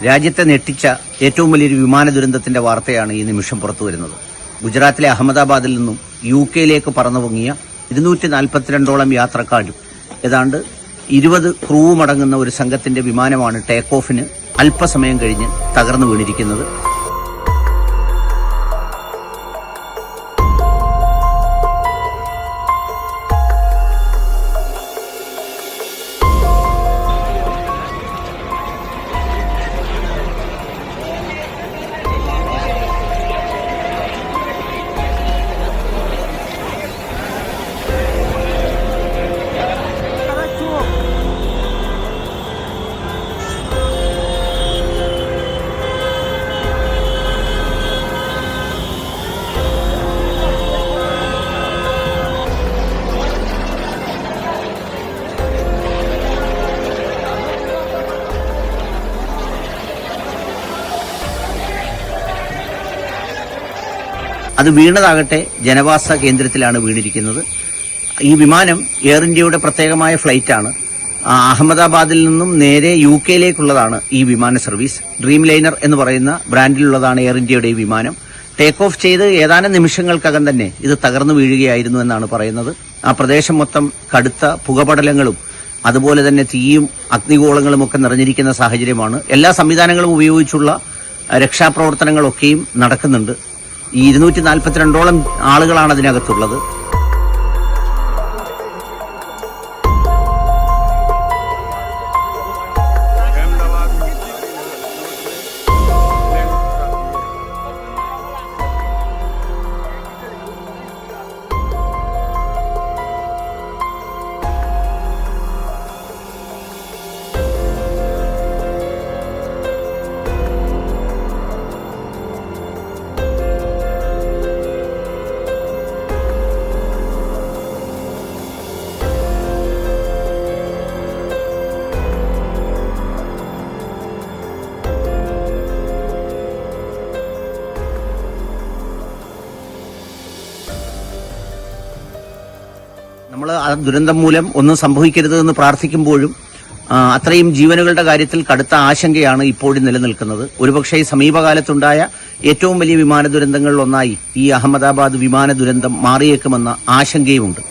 രാജ്യത്തെ ഞെട്ടിച്ച ഏറ്റവും വലിയൊരു വിമാന ദുരന്തത്തിന്റെ വാർത്തയാണ് ഈ നിമിഷം പുറത്തുവരുന്നത്. ഗുജറാത്തിലെ അഹമ്മദാബാദിൽ നിന്നും UK-യിലേക്ക് പറന്നു പൊങ്ങിയ 242ഓളം യാത്രക്കാരും ഏതാണ്ട് 20 ക്രൂവുമടങ്ങുന്ന ഒരു സംഘത്തിന്റെ വിമാനമാണ് ടേക്ക് ഓഫിന് അല്പസമയം കഴിഞ്ഞ് തകർന്നു വീണിരിക്കുന്നത്. അത് വീണതാകട്ടെ ജനവാസ കേന്ദ്രത്തിലാണ് വീണിരിക്കുന്നത്. ഈ വിമാനം എയർ ഇന്ത്യയുടെ പ്രത്യേകമായ ഫ്ലൈറ്റാണ്. അഹമ്മദാബാദിൽ നിന്നും നേരെ UK-യിലേക്കുള്ളതാണ് ഈ വിമാന സർവീസ്. ഡ്രീം ലൈനർ എന്ന് പറയുന്ന ബ്രാൻഡിലുള്ളതാണ് എയർ ഇന്ത്യയുടെ ഈ വിമാനം. ടേക്ക് ഓഫ് ചെയ്ത് ഏതാനും നിമിഷങ്ങൾക്കകം തന്നെ ഇത് തകർന്നു വീഴുകയായിരുന്നു എന്നാണ് പറയുന്നത്. ആ പ്രദേശം മൊത്തം കടുത്ത പുകപടലങ്ങളും അതുപോലെ തന്നെ തീയും അഗ്നിഗോളങ്ങളും ഒക്കെ നിറഞ്ഞിരിക്കുന്ന സാഹചര്യമാണ്. എല്ലാ സംവിധാനങ്ങളും ഉപയോഗിച്ചുള്ള രക്ഷാപ്രവർത്തനങ്ങളൊക്കെയും നടക്കുന്നുണ്ട്. ഈ 242ഓളം ആളുകളാണ് അതിനകത്തുള്ളത്. നമ്മൾ ആ ദുരന്തം മൂലം ഒന്നും സംഭവിക്കരുതെന്ന് പ്രാർത്ഥിക്കുമ്പോഴും അത്രയും ജീവനുകളുടെ കാര്യത്തിൽ കടുത്ത ആശങ്കയാണ് ഇപ്പോഴും നിലനിൽക്കുന്നത്. ഒരുപക്ഷെ ഈ സമീപകാലത്തുണ്ടായ ഏറ്റവും വലിയ വിമാന ദുരന്തങ്ങളിലൊന്നായി ഈ അഹമ്മദാബാദ് വിമാന ദുരന്തം മാറിയേക്കുമെന്ന ആശങ്കയുമുണ്ട്.